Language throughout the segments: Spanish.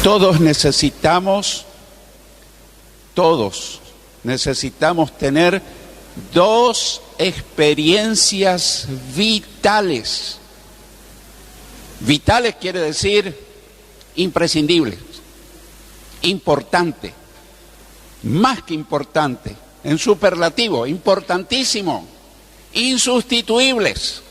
Todos necesitamos tener dos experiencias vitales. Vitales quiere decir imprescindibles, importante, más que importante, en superlativo, importantísimo, insustituibles.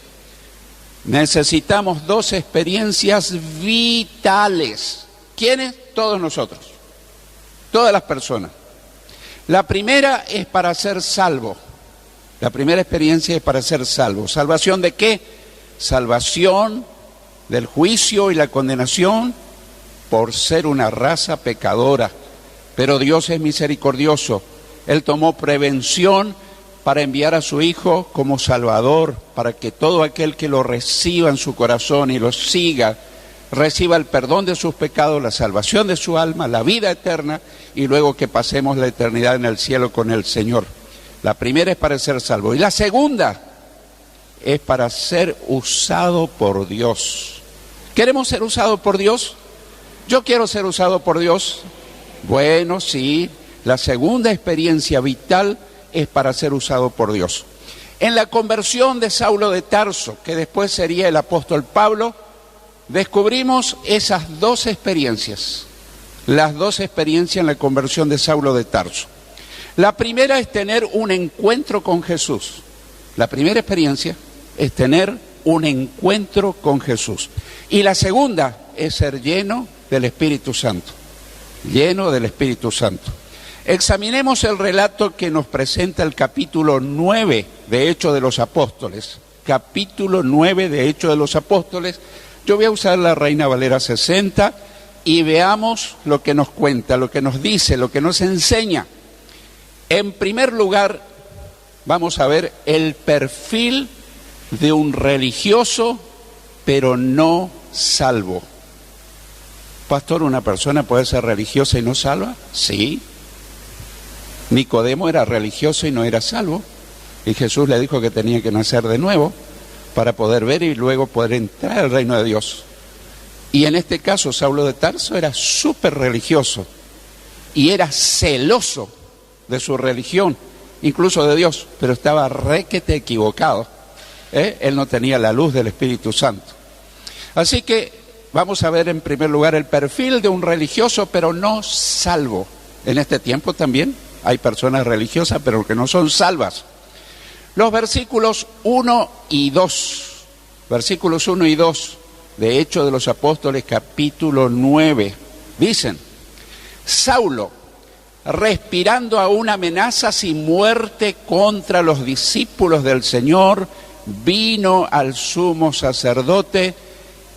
Necesitamos dos experiencias vitales. ¿Quiénes? Todos nosotros, todas las personas. La primera es para ser salvo. La primera experiencia es para ser salvo. ¿Salvación de qué? Salvación del juicio y la condenación por ser una raza pecadora. Pero Dios es misericordioso. Él tomó prevención para enviar a su Hijo como Salvador, para que todo aquel que lo reciba en su corazón y lo siga, reciba el perdón de sus pecados, la salvación de su alma, la vida eterna, y luego que pasemos la eternidad en el cielo con el Señor. La primera es para ser salvo. Y la segunda es para ser usado por Dios. ¿Queremos ser usados por Dios? Yo quiero ser usado por Dios. Bueno, sí. La segunda experiencia vital es para ser usado por Dios. En la conversión de Saulo de Tarso, que después sería el apóstol Pablo, descubrimos esas dos experiencias. Las dos experiencias en la conversión de Saulo de Tarso. La primera es tener un encuentro con Jesús. La primera experiencia es tener un encuentro con Jesús. Y la segunda es ser lleno del Espíritu Santo. Lleno del Espíritu Santo. Examinemos el relato que nos presenta el capítulo 9 de Hechos de los Apóstoles. Capítulo 9 de Hechos de los Apóstoles. Yo voy a usar la Reina Valera 60 y veamos lo que nos cuenta, lo que nos dice, lo que nos enseña. En primer lugar, vamos a ver el perfil de un religioso, pero no salvo. Pastor, ¿una persona puede ser religiosa y no salva? Sí. Nicodemo era religioso y no era salvo. Y Jesús le dijo que tenía que nacer de nuevo para poder ver y luego poder entrar al reino de Dios. Y en este caso, Saulo de Tarso era súper religioso y era celoso de su religión, incluso de Dios, pero estaba requete equivocado. Él no tenía la luz del Espíritu Santo. Así que vamos a ver en primer lugar el perfil de un religioso, pero no salvo. En este tiempo también hay personas religiosas, pero que no son salvas. Los versículos 1 y 2, versículos 1 y 2 de Hechos de los Apóstoles, capítulo 9, dicen: Saulo, respirando aún amenazas y muerte contra los discípulos del Señor, vino al sumo sacerdote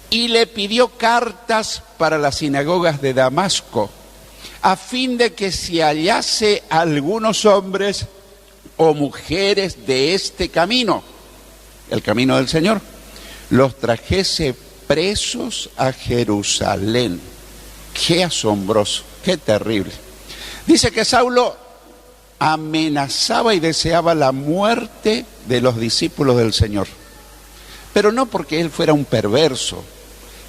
y le pidió cartas para las sinagogas de Damasco, a fin de que si hallase algunos hombres o mujeres de este camino, el camino del Señor, los trajese presos a Jerusalén. Qué asombroso, qué terrible. Dice que Saulo amenazaba y deseaba la muerte de los discípulos del Señor, pero no porque él fuera un perverso.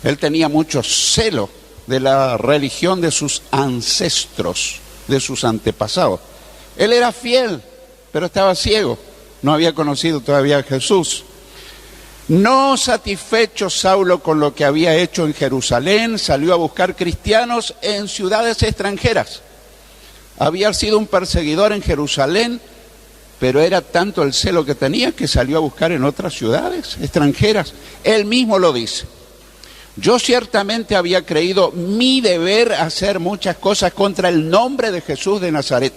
Él tenía mucho celo de la religión de sus ancestros, de sus antepasados. Él era fiel, pero estaba ciego, no había conocido todavía a Jesús. No satisfecho Saulo con lo que había hecho en Jerusalén, salió a buscar cristianos en ciudades extranjeras. Había sido un perseguidor en Jerusalén, pero era tanto el celo que tenía que salió a buscar en otras ciudades extranjeras. Él mismo lo dice. Yo ciertamente había creído mi deber hacer muchas cosas contra el nombre de Jesús de Nazaret,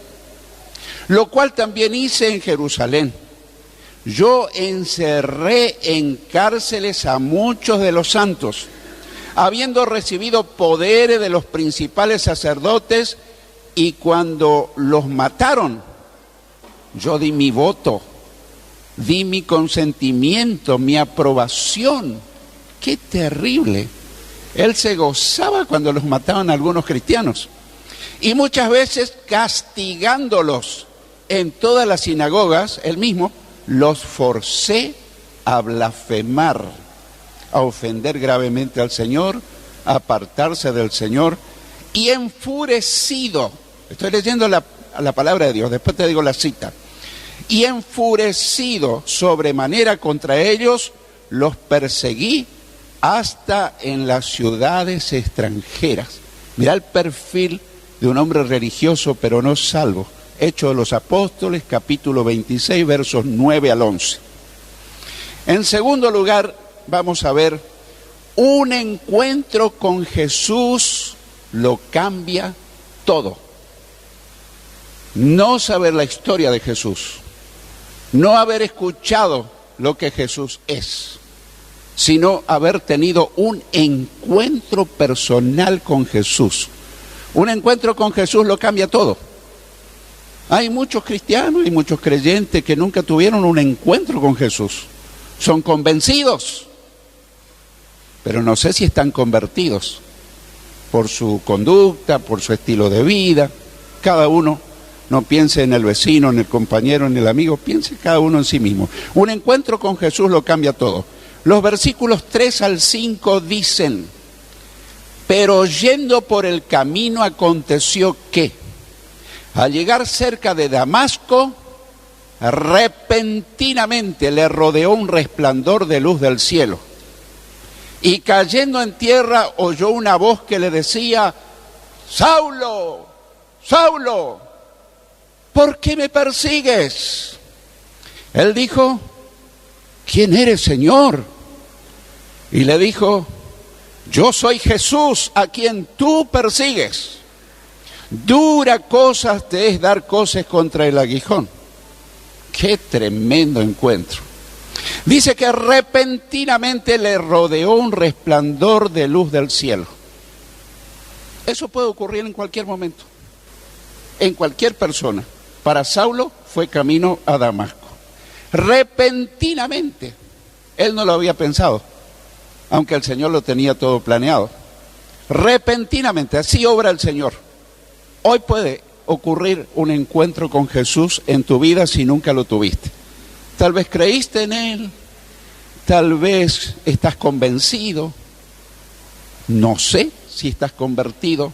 lo cual también hice en Jerusalén. Yo encerré en cárceles a muchos de los santos, habiendo recibido poderes de los principales sacerdotes, y cuando los mataron, yo di mi voto, di mi consentimiento, mi aprobación. ¡Qué terrible! Él se gozaba cuando los mataban a algunos cristianos. Y muchas veces castigándolos en todas las sinagogas, él mismo, los forcé a blasfemar, a ofender gravemente al Señor, a apartarse del Señor, y enfurecido, estoy leyendo la palabra de Dios, después te digo la cita, y enfurecido sobremanera contra ellos, los perseguí hasta en las ciudades extranjeras. Mirá el perfil de un hombre religioso pero no salvo. Hechos de los Apóstoles, capítulo 26, versos 9 al 11. En segundo lugar, vamos a ver, un encuentro con Jesús lo cambia todo. No saber la historia de Jesús, no haber escuchado lo que Jesús es, sino haber tenido un encuentro personal con Jesús. Un encuentro con Jesús lo cambia todo. Hay muchos cristianos y muchos creyentes que nunca tuvieron un encuentro con Jesús. Son convencidos, pero no sé si están convertidos por su conducta, por su estilo de vida. Cada uno no piense en el vecino, en el compañero, en el amigo, piense cada uno en sí mismo. Un encuentro con Jesús lo cambia todo. Los versículos 3 al 5 dicen, pero yendo por el camino aconteció que, al llegar cerca de Damasco, repentinamente le rodeó un resplandor de luz del cielo. Y cayendo en tierra oyó una voz que le decía, Saulo, Saulo, ¿por qué me persigues? Él dijo, ¿quién eres, Señor? Y le dijo, yo soy Jesús a quien tú persigues. Dura cosa te es dar coces contra el aguijón. Qué tremendo encuentro. Dice que repentinamente le rodeó un resplandor de luz del cielo. Eso puede ocurrir en cualquier momento, en cualquier persona. Para Saulo fue camino a Damasco. Repentinamente, él no lo había pensado, aunque el Señor lo tenía todo planeado. Repentinamente, así obra el Señor. Hoy puede ocurrir un encuentro con Jesús en tu vida si nunca lo tuviste. Tal vez creíste en Él, tal vez estás convencido, no sé si estás convertido.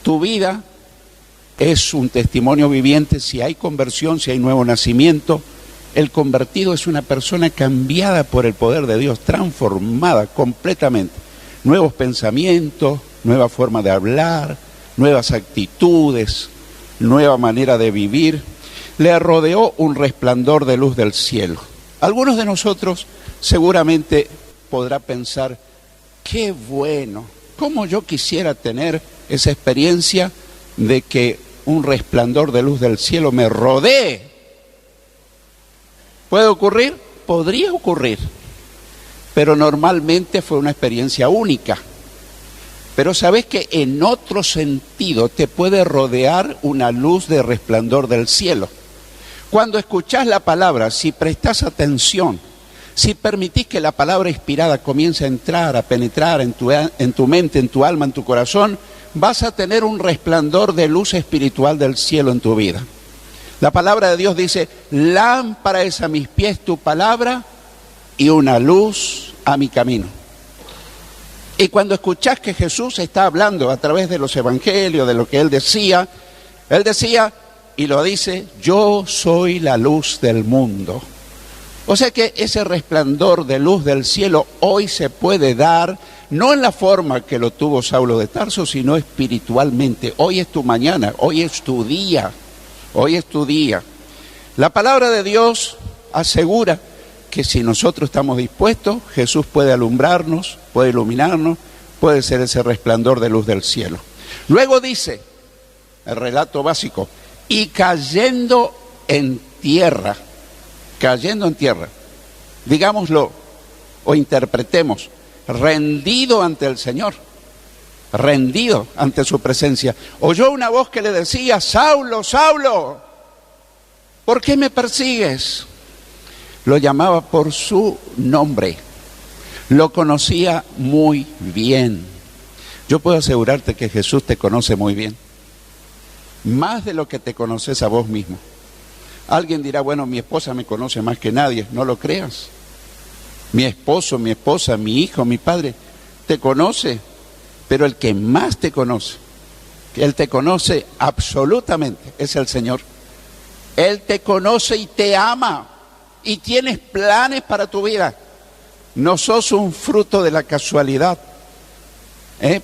Tu vida es un testimonio viviente si hay conversión, si hay nuevo nacimiento. El convertido es una persona cambiada por el poder de Dios, transformada completamente. Nuevos pensamientos, nueva forma de hablar, nuevas actitudes, nueva manera de vivir. Le rodeó un resplandor de luz del cielo. Algunos de nosotros seguramente podrá pensar, qué bueno, cómo yo quisiera tener esa experiencia de que un resplandor de luz del cielo me rodee. ¿Puede ocurrir? Podría ocurrir, pero normalmente fue una experiencia única. Pero sabes que en otro sentido te puede rodear una luz de resplandor del cielo. Cuando escuchás la palabra, si prestás atención, si permitís que la palabra inspirada comience a entrar, a penetrar en tu mente, en tu alma, en tu corazón, vas a tener un resplandor de luz espiritual del cielo en tu vida. La palabra de Dios dice, lámpara es a mis pies tu palabra y una luz a mi camino. Y cuando escuchás que Jesús está hablando a través de los evangelios, de lo que Él decía, y lo dice, yo soy la luz del mundo. O sea que ese resplandor de luz del cielo hoy se puede dar, no en la forma que lo tuvo Saulo de Tarso, sino espiritualmente. Hoy es tu mañana, hoy es tu día, hoy es tu día. La palabra de Dios asegura que si nosotros estamos dispuestos, Jesús puede alumbrarnos, puede iluminarnos, puede ser ese resplandor de luz del cielo. Luego dice, el relato básico, y cayendo en tierra, digámoslo o interpretemos, rendido ante el Señor, rendido ante su presencia, oyó una voz que le decía, Saulo, Saulo, ¿por qué me persigues? Lo llamaba por su nombre, lo conocía muy bien. Yo puedo asegurarte que Jesús te conoce muy bien, más de lo que te conoces a vos mismo. Alguien dirá, bueno, mi esposa me conoce más que nadie. No lo creas. Mi esposo, mi esposa, mi hijo, mi padre, te conoce, pero el que más te conoce Él te conoce absolutamente, es el Señor. Él te conoce y te ama y tienes planes para tu vida. No sos un fruto de la casualidad.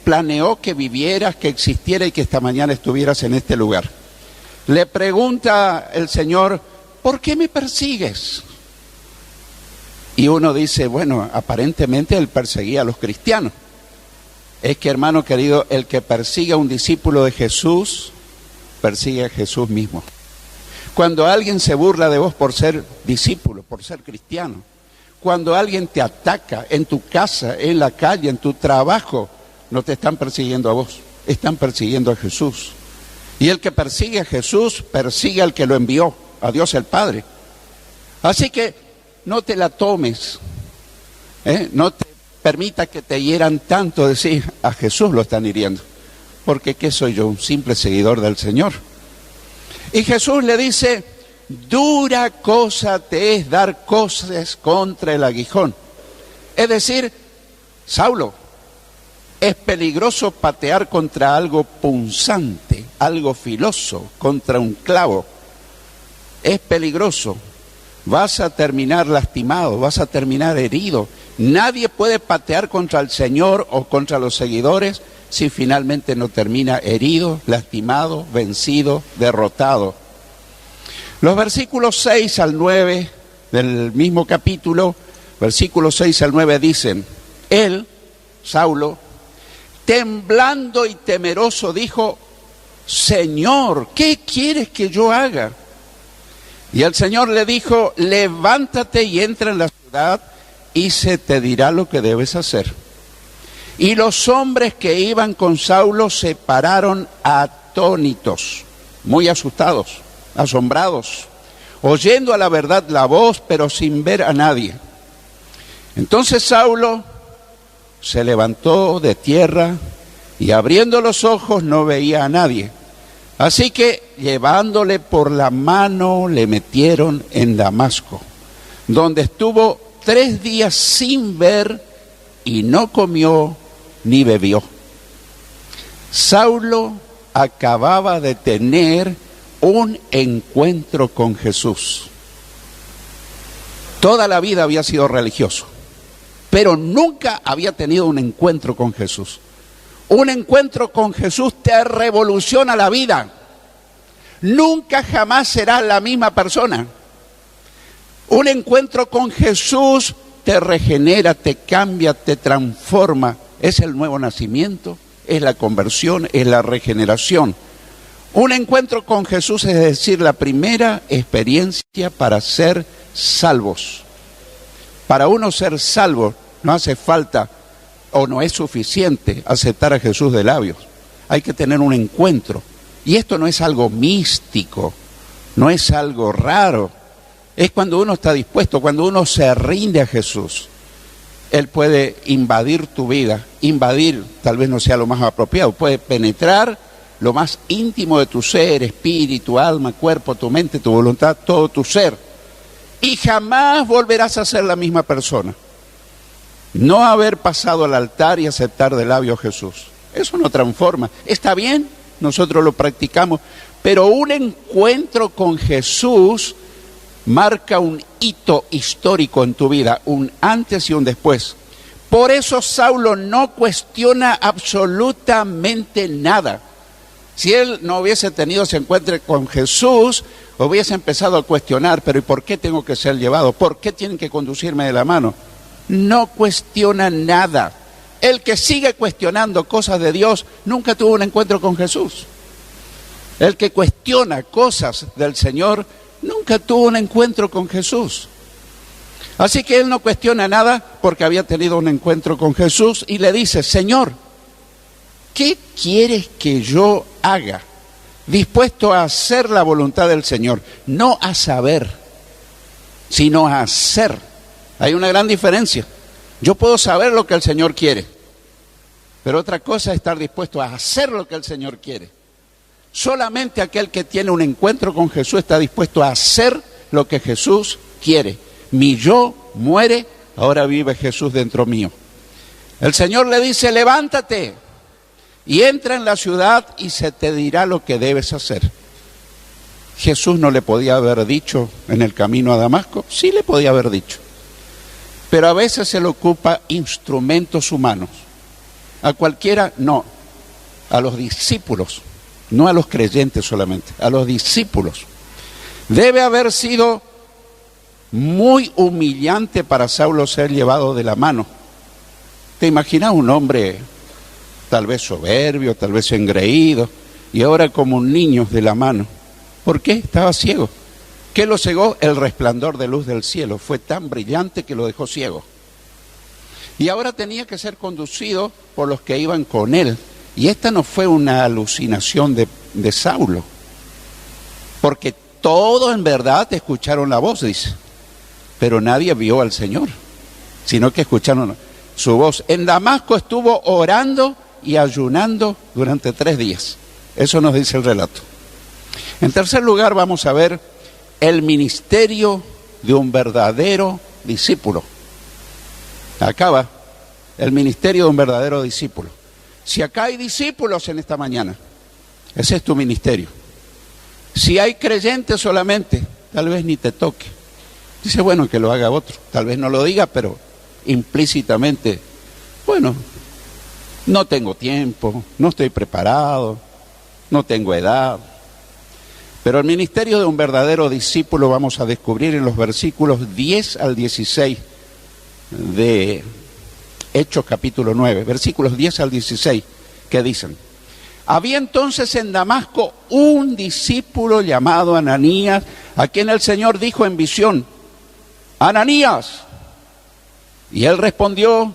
Planeó que vivieras, que existiera y que esta mañana estuvieras en este lugar. Le pregunta el Señor, ¿por qué me persigues? Y uno dice, bueno, aparentemente él perseguía a los cristianos. Es que, hermano querido, el que persigue a un discípulo de Jesús, persigue a Jesús mismo. Cuando alguien se burla de vos por ser discípulo, por ser cristiano, cuando alguien te ataca en tu casa, en la calle, en tu trabajo, no te están persiguiendo a vos, están persiguiendo a Jesús. Y el que persigue a Jesús, persigue al que lo envió, a Dios el Padre. Así que no te la tomes, no te permita que te hieran tanto, decir, a Jesús lo están hiriendo. Porque ¿qué soy yo? Un simple seguidor del Señor. Y Jesús le dice, dura cosa te es dar coces contra el aguijón. Es decir, Saulo, es peligroso patear contra algo punzante, algo filoso, contra un clavo. Es peligroso. Vas a terminar lastimado, vas a terminar herido. Nadie puede patear contra el Señor o contra los seguidores si finalmente no termina herido, lastimado, vencido, derrotado. Los versículos 6 al 9 del mismo capítulo, versículos 6 al 9 dicen, él, Saulo, temblando y temeroso dijo, Señor, ¿qué quieres que yo haga? Y el Señor le dijo, levántate y entra en la ciudad y se te dirá lo que debes hacer. Y los hombres que iban con Saulo se pararon atónitos, muy asustados, asombrados, oyendo a la verdad la voz, pero sin ver a nadie. Entonces Saulo se levantó de tierra y abriendo los ojos no veía a nadie. Así que llevándole por la mano le metieron en Damasco, donde estuvo 3 días sin ver y no comió ni bebió. Saulo acababa de tener un encuentro con Jesús. Toda la vida había sido religioso, pero nunca había tenido un encuentro con Jesús. Un encuentro con Jesús te revoluciona la vida. Nunca jamás serás la misma persona. Un encuentro con Jesús te regenera, te cambia, te transforma. Es el nuevo nacimiento, es la conversión, es la regeneración. Un encuentro con Jesús es decir, la primera experiencia para ser salvos. Para uno ser salvo no hace falta o no es suficiente aceptar a Jesús de labios. Hay que tener un encuentro. Y esto no es algo místico, no es algo raro. Es cuando uno está dispuesto, cuando uno se rinde a Jesús. Él puede invadir tu vida, invadir, tal vez no sea lo más apropiado, puede penetrar lo más íntimo de tu ser, espíritu, alma, cuerpo, tu mente, tu voluntad, todo tu ser. Y jamás volverás a ser la misma persona. No haber pasado al altar y aceptar de labios a Jesús. Eso no transforma. Está bien, nosotros lo practicamos, pero un encuentro con Jesús marca un hito histórico en tu vida, un antes y un después. Por eso Saulo no cuestiona absolutamente nada. Si él no hubiese tenido ese encuentro con Jesús, hubiese empezado a cuestionar, pero ¿y por qué tengo que ser llevado? ¿Por qué tienen que conducirme de la mano? No cuestiona nada. El que sigue cuestionando cosas de Dios nunca tuvo un encuentro con Jesús. El que cuestiona cosas del Señor nunca tuvo un encuentro con Jesús. Así que él no cuestiona nada porque había tenido un encuentro con Jesús y le dice, Señor, ¿qué quieres que yo haga? Dispuesto a hacer la voluntad del Señor, no a saber, sino a hacer. Hay una gran diferencia. Yo puedo saber lo que el Señor quiere, pero otra cosa es estar dispuesto a hacer lo que el Señor quiere. Solamente aquel que tiene un encuentro con Jesús está dispuesto a hacer lo que Jesús quiere. Mi yo muere, ahora vive Jesús dentro mío. El Señor le dice, levántate, y entra en la ciudad y se te dirá lo que debes hacer. Jesús no le podía haber dicho en el camino a Damasco, sí le podía haber dicho, pero a veces se le ocupa instrumentos humanos. A cualquiera no, a los discípulos, no a los creyentes solamente, a los discípulos. Debe haber sido muy humillante para Saulo ser llevado de la mano. ¿Te imaginas un hombre tal vez soberbio, tal vez engreído, y ahora como un niño de la mano? ¿Por qué? Estaba ciego. ¿Qué lo cegó? El resplandor de luz del cielo. Fue tan brillante que lo dejó ciego. Y ahora tenía que ser conducido por los que iban con él. Y esta no fue una alucinación de Saulo, porque todos en verdad escucharon la voz, dice, pero nadie vio al Señor, sino que escucharon su voz. En Damasco estuvo orando y ayunando durante 3 días. Eso nos dice el relato. En tercer lugar, vamos a ver el ministerio de un verdadero discípulo. Acaba el ministerio de un verdadero discípulo. Si acá hay discípulos en esta mañana, ese es tu ministerio. Si hay creyentes solamente, tal vez ni te toque. Dice, bueno, que lo haga otro. Tal vez no lo diga, pero implícitamente, bueno, no tengo tiempo, no estoy preparado, no tengo edad. Pero el ministerio de un verdadero discípulo vamos a descubrir en los versículos 10 al 16 de Hechos capítulo 9, versículos 10 al 16, que dicen: había entonces en Damasco un discípulo llamado Ananías, a quien el Señor dijo en visión: Ananías. Y él respondió: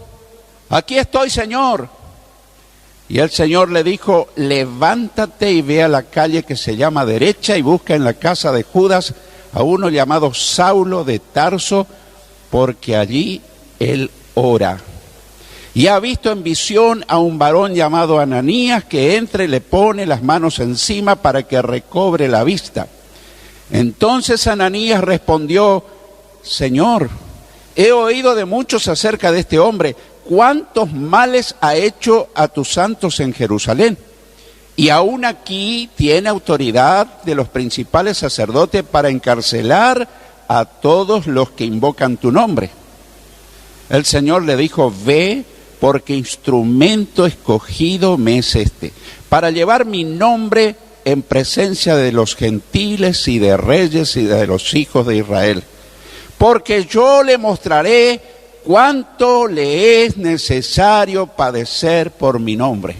aquí estoy, Señor. Y el Señor le dijo: levántate y ve a la calle que se llama Derecha y busca en la casa de Judas a uno llamado Saulo de Tarso, porque allí él ora. Y ha visto en visión a un varón llamado Ananías que entra y le pone las manos encima para que recobre la vista. Entonces Ananías respondió: Señor, he oído de muchos acerca de este hombre, cuántos males ha hecho a tus santos en Jerusalén. Y aún aquí tiene autoridad de los principales sacerdotes para encarcelar a todos los que invocan tu nombre. El Señor le dijo: ve, porque instrumento escogido me es este, para llevar mi nombre en presencia de los gentiles y de reyes y de los hijos de Israel. Porque yo le mostraré cuánto le es necesario padecer por mi nombre.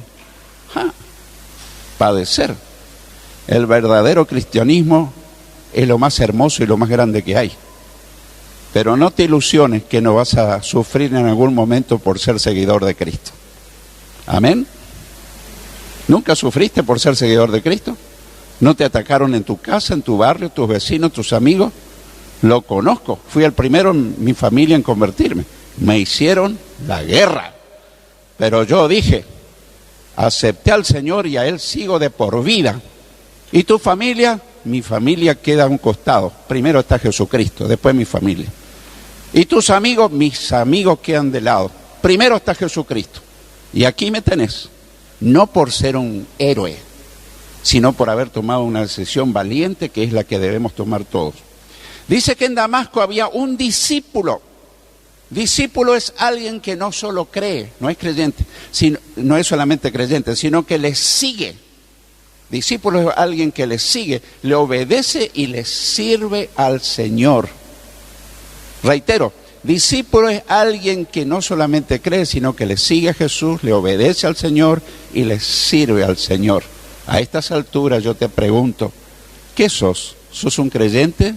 Padecer. El verdadero cristianismo es lo más hermoso y lo más grande que hay. Pero no te ilusiones que no vas a sufrir en algún momento por ser seguidor de Cristo. ¿Amén? ¿Nunca sufriste por ser seguidor de Cristo? ¿No te atacaron en tu casa, en tu barrio, tus vecinos, tus amigos? Lo conozco. Fui el primero en mi familia en convertirme. Me hicieron la guerra. Pero yo dije, acepté al Señor y a Él sigo de por vida. ¿Y tu familia? Mi familia queda a un costado. Primero está Jesucristo, después mi familia. ¿Y tus amigos? Mis amigos quedan de lado. Primero está Jesucristo. Y aquí me tenés. No por ser un héroe, sino por haber tomado una decisión valiente, que es la que debemos tomar todos. Dice que en Damasco había un discípulo. Discípulo es alguien que no solo cree, no es creyente, no es solamente creyente, sino que le sigue. Discípulo es alguien que le sigue, le obedece y le sirve al Señor. Reitero, discípulo es alguien que no solamente cree, sino que le sigue a Jesús, le obedece al Señor y le sirve al Señor. A estas alturas yo te pregunto, ¿qué sos? ¿Sos un creyente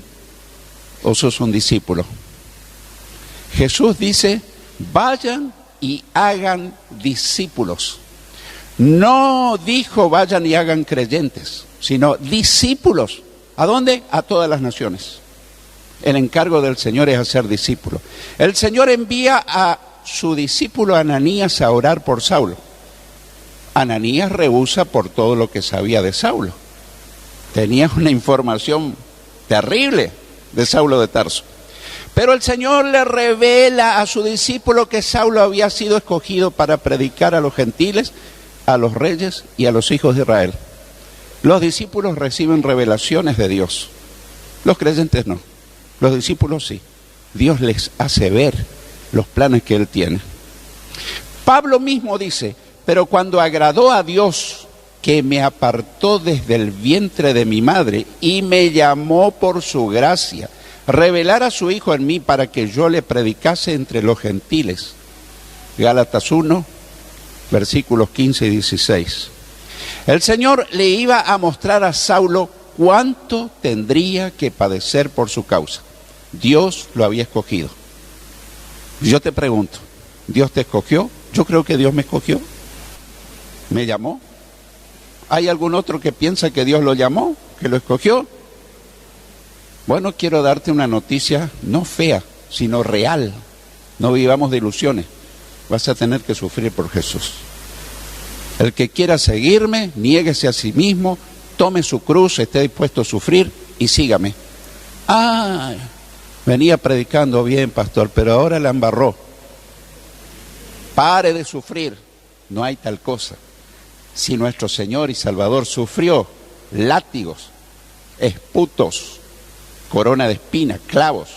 o sos un discípulo? Jesús dice: vayan y hagan discípulos. No dijo vayan y hagan creyentes, sino discípulos. ¿A dónde? A todas las naciones. El encargo del Señor es hacer discípulos. El Señor envía a su discípulo Ananías a orar por Saulo. Ananías rehúsa por todo lo que sabía de Saulo. Tenía una información terrible de Saulo de Tarso. Pero el Señor le revela a su discípulo que Saulo había sido escogido para predicar a los gentiles a los reyes y a los hijos de Israel. Los discípulos reciben revelaciones de Dios. Los creyentes no. Los discípulos sí. Dios les hace ver los planes que Él tiene. Pablo mismo dice, pero cuando agradó a Dios, que me apartó desde el vientre de mi madre y me llamó por su gracia, revelar a su Hijo en mí para que yo le predicase entre los gentiles. Gálatas 1, versículos 15 y 16. El Señor le iba a mostrar a Saulo cuánto tendría que padecer por su causa. Dios lo había escogido. Yo te pregunto, ¿Dios te escogió? Yo creo que Dios me escogió. ¿Me llamó? ¿Hay algún otro que piensa que Dios lo llamó, que lo escogió? Bueno, quiero darte una noticia no fea, sino real. No vivamos de ilusiones. Vas a tener que sufrir por Jesús. El que quiera seguirme, niéguese a sí mismo, tome su cruz, esté dispuesto a sufrir y sígame. Ah, venía predicando bien, pastor, pero ahora la embarró. Pare de sufrir. No hay tal cosa. Si nuestro Señor y Salvador sufrió látigos, esputos, corona de espinas, clavos,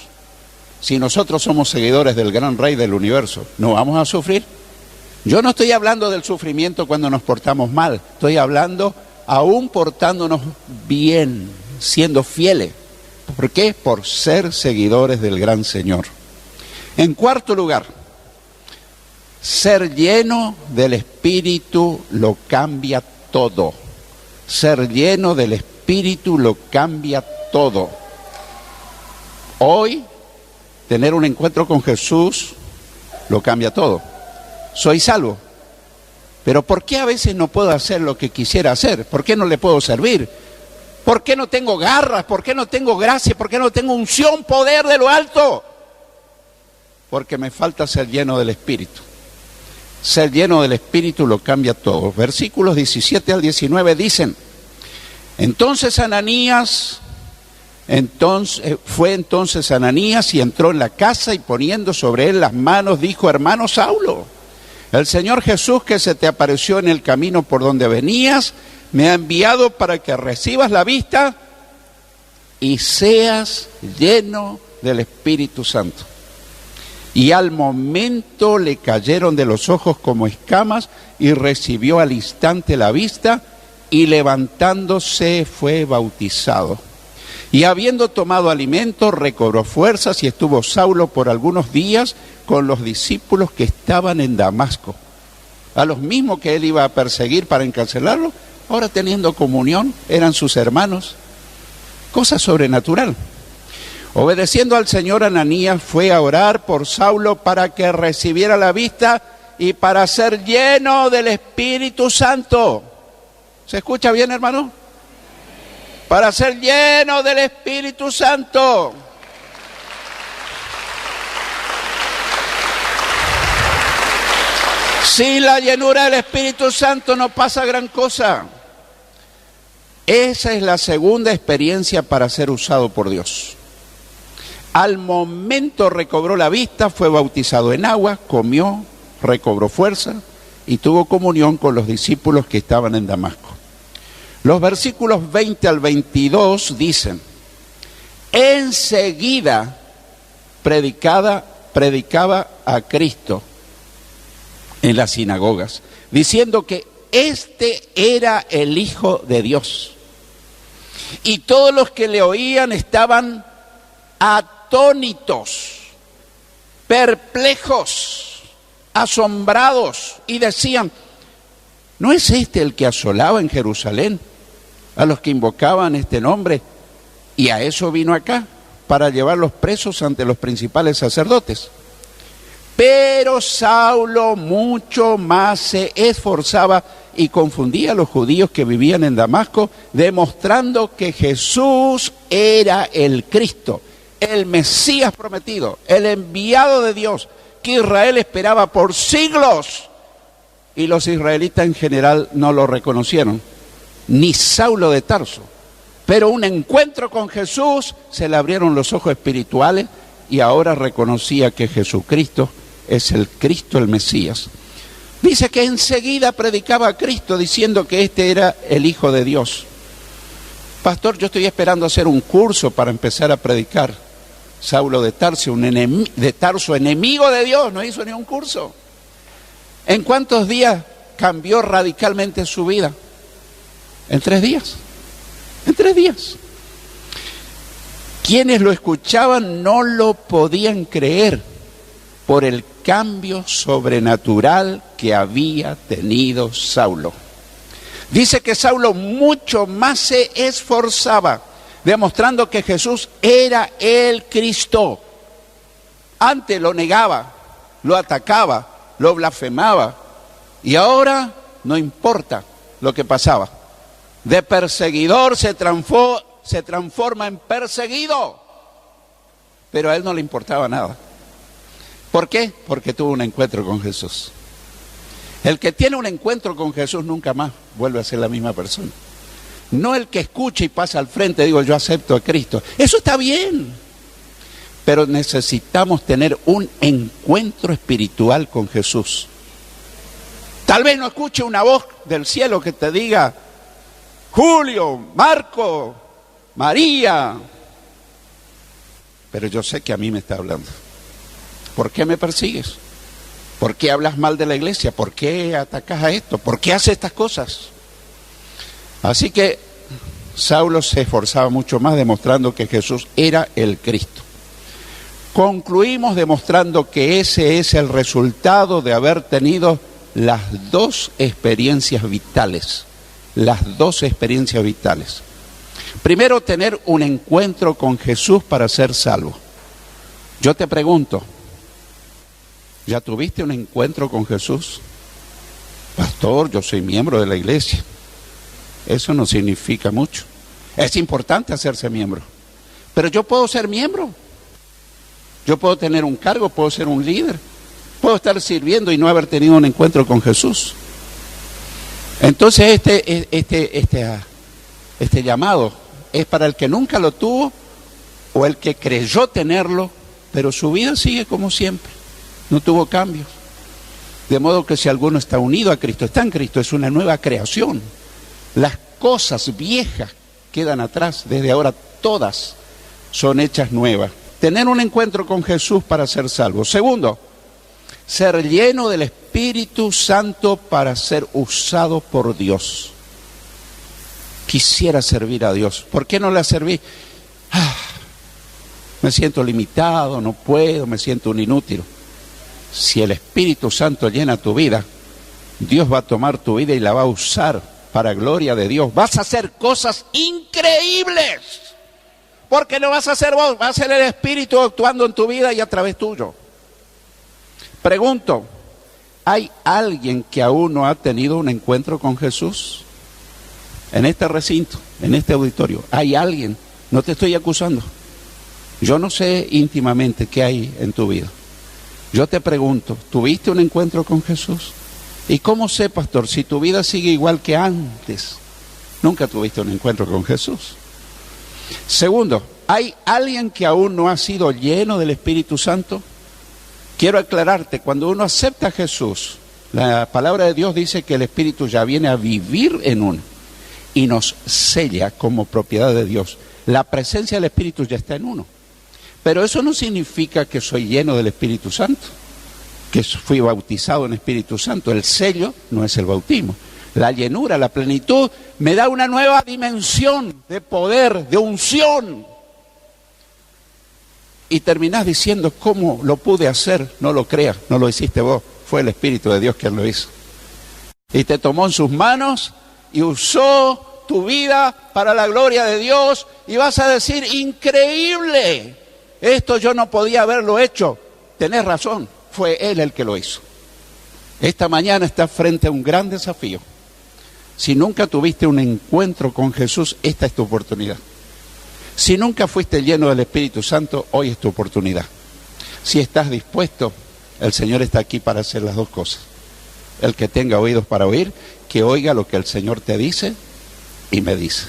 si nosotros somos seguidores del gran Rey del universo, ¿no vamos a sufrir? Yo no estoy hablando del sufrimiento cuando nos portamos mal, estoy hablando aún portándonos bien, siendo fieles. ¿Por qué? Por ser seguidores del gran Señor. En cuarto lugar, ser lleno del Espíritu lo cambia todo. Ser lleno del Espíritu lo cambia todo. Hoy, tener un encuentro con Jesús lo cambia todo. Soy salvo. Pero ¿por qué a veces no puedo hacer lo que quisiera hacer? ¿Por qué no le puedo servir? ¿Por qué no tengo garras? ¿Por qué no tengo gracia? ¿Por qué no tengo unción, poder de lo alto? Porque me falta ser lleno del Espíritu. Ser lleno del Espíritu lo cambia todo. Versículos 17 al 19 dicen, entonces Ananías fue Ananías y entró en la casa y poniendo sobre él las manos dijo, hermano Saulo, el Señor Jesús que se te apareció en el camino por donde venías, me ha enviado para que recibas la vista y seas lleno del Espíritu Santo. Y al momento le cayeron de los ojos como escamas y recibió al instante la vista y levantándose fue bautizado. Y habiendo tomado alimento recobró fuerzas y estuvo Saulo por algunos días con los discípulos que estaban en Damasco. A los mismos que él iba a perseguir para encarcelarlo, ahora teniendo comunión, eran sus hermanos. Cosa sobrenatural. Obedeciendo al Señor, Ananías fue a orar por Saulo para que recibiera la vista y para ser lleno del Espíritu Santo. ¿Se escucha bien, hermano? Para ser lleno del Espíritu Santo. Sin la llenura del Espíritu Santo no pasa gran cosa. Esa es la segunda experiencia para ser usado por Dios. Al momento recobró la vista, fue bautizado en agua, comió, recobró fuerza y tuvo comunión con los discípulos que estaban en Damasco. Los versículos 20 al 22 dicen, enseguida predicaba a Cristo en las sinagogas, diciendo que este era el Hijo de Dios. Y todos los que le oían estaban atónitos, perplejos, asombrados, y decían, ¿no es este el que asolaba en Jerusalén a los que invocaban este nombre? Y a eso vino acá, para llevarlos presos ante los principales sacerdotes. Pero Saulo mucho más se esforzaba y confundía a los judíos que vivían en Damasco, demostrando que Jesús era el Cristo, el Mesías prometido, el enviado de Dios, que Israel esperaba por siglos. Y los israelitas en general no lo reconocieron, ni Saulo de Tarso. Pero un encuentro con Jesús, se le abrieron los ojos espirituales y ahora reconocía que Jesucristo es el Cristo, el Mesías. Dice que enseguida predicaba a Cristo diciendo que este era el Hijo de Dios. Pastor, yo estoy esperando hacer un curso para empezar a predicar. Saulo de Tarso, enemigo de Dios, no hizo ni un curso. ¿En cuántos días cambió radicalmente su vida? En 3 días. En 3 días. Quienes lo escuchaban no lo podían creer por el cambio sobrenatural que había tenido Saulo. Dice que Saulo mucho más se esforzaba, demostrando que Jesús era el Cristo. Antes lo negaba, lo atacaba, lo blasfemaba, y ahora no importa lo que pasaba. De perseguidor se transforma en perseguido, pero a él no le importaba nada. ¿Por qué? Porque tuvo un encuentro con Jesús. El que tiene un encuentro con Jesús nunca más vuelve a ser la misma persona. No el que escucha y pasa al frente, digo, yo acepto a Cristo. Eso está bien, pero necesitamos tener un encuentro espiritual con Jesús. Tal vez no escuche una voz del cielo que te diga, Julio, Marco, María, pero yo sé que a mí me está hablando. ¿Por qué me persigues? ¿Por qué hablas mal de la iglesia? ¿Por qué atacas a esto? ¿Por qué haces estas cosas? Así que Saulo se esforzaba mucho más demostrando que Jesús era el Cristo. Concluimos demostrando que ese es el resultado de haber tenido las 2 experiencias vitales. Las 2 experiencias vitales. Primero, tener un encuentro con Jesús para ser salvo. Yo te pregunto, ¿ya tuviste un encuentro con Jesús? Pastor, yo soy miembro de la iglesia. Eso no significa mucho. Es importante hacerse miembro. Pero yo puedo ser miembro. Yo puedo tener un cargo, puedo ser un líder. Puedo estar sirviendo y no haber tenido un encuentro con Jesús. Entonces este llamado es para el que nunca lo tuvo o el que creyó tenerlo, pero su vida sigue como siempre. No tuvo cambios. De modo que si alguno está unido a Cristo, está en Cristo, es una nueva creación. Las cosas viejas quedan atrás, desde ahora todas son hechas nuevas. Tener un encuentro con Jesús para ser salvo. Segundo, ser lleno del Espíritu Santo para ser usado por Dios. Quisiera servir a Dios. ¿Por qué no le serví? Me siento limitado, no puedo, me siento un inútil. Si el Espíritu Santo llena tu vida, Dios va a tomar tu vida y la va a usar para gloria de Dios. Vas a hacer cosas increíbles. Porque no vas a ser vos, va a ser el Espíritu actuando en tu vida y a través tuyo. Pregunto, ¿hay alguien que aún no ha tenido un encuentro con Jesús? En este recinto, en este auditorio, ¿hay alguien? No te estoy acusando. Yo no sé íntimamente qué hay en tu vida. Yo te pregunto, ¿tuviste un encuentro con Jesús? ¿Y cómo sé, pastor, si tu vida sigue igual que antes? Nunca tuviste un encuentro con Jesús. Segundo, ¿hay alguien que aún no ha sido lleno del Espíritu Santo? Quiero aclararte, cuando uno acepta a Jesús, la palabra de Dios dice que el Espíritu ya viene a vivir en uno y nos sella como propiedad de Dios. La presencia del Espíritu ya está en uno. Pero eso no significa que soy lleno del Espíritu Santo, que fui bautizado en Espíritu Santo. El sello no es el bautismo. La llenura, la plenitud, me da una nueva dimensión de poder, de unción. Y terminás diciendo, ¿cómo lo pude hacer? No lo creas, no lo hiciste vos, fue el Espíritu de Dios quien lo hizo. Y te tomó en sus manos y usó tu vida para la gloria de Dios. Y vas a decir, increíble, esto yo no podía haberlo hecho. Tenés razón, fue Él el que lo hizo. Esta mañana estás frente a un gran desafío. Si nunca tuviste un encuentro con Jesús, esta es tu oportunidad. Si nunca fuiste lleno del Espíritu Santo, hoy es tu oportunidad. Si estás dispuesto, el Señor está aquí para hacer las 2 cosas. El que tenga oídos para oír, que oiga lo que el Señor te dice y me dice.